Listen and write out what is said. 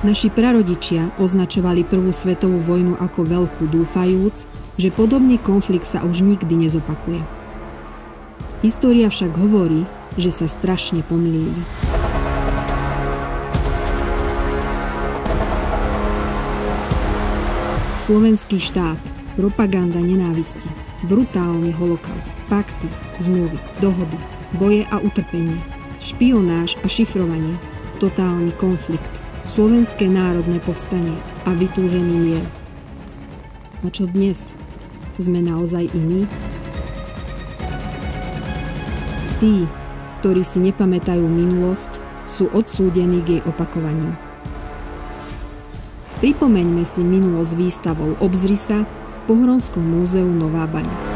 Naši prarodičia označovali prvú svetovú vojnu ako veľkú, dúfajúc, že podobný konflikt sa už nikdy nezopakuje. História však hovorí, že sa strašne pomýlili. Slovenský štát, propaganda nenávisti, brutálny holokaust, pakty, zmluvy, dohody, boje a utrpenie, špionáž a šifrovanie, totálny konflikt, slovenské národné povstanie a vytúžený mier. A čo dnes? Sme naozaj iní? Tí, ktorí si nepamätajú minulosť, sú odsúdení k jej opakovaniu. Pripomeňme si minulosť výstavou Obzri sa v Pohronskom múzeu Nová Baňa.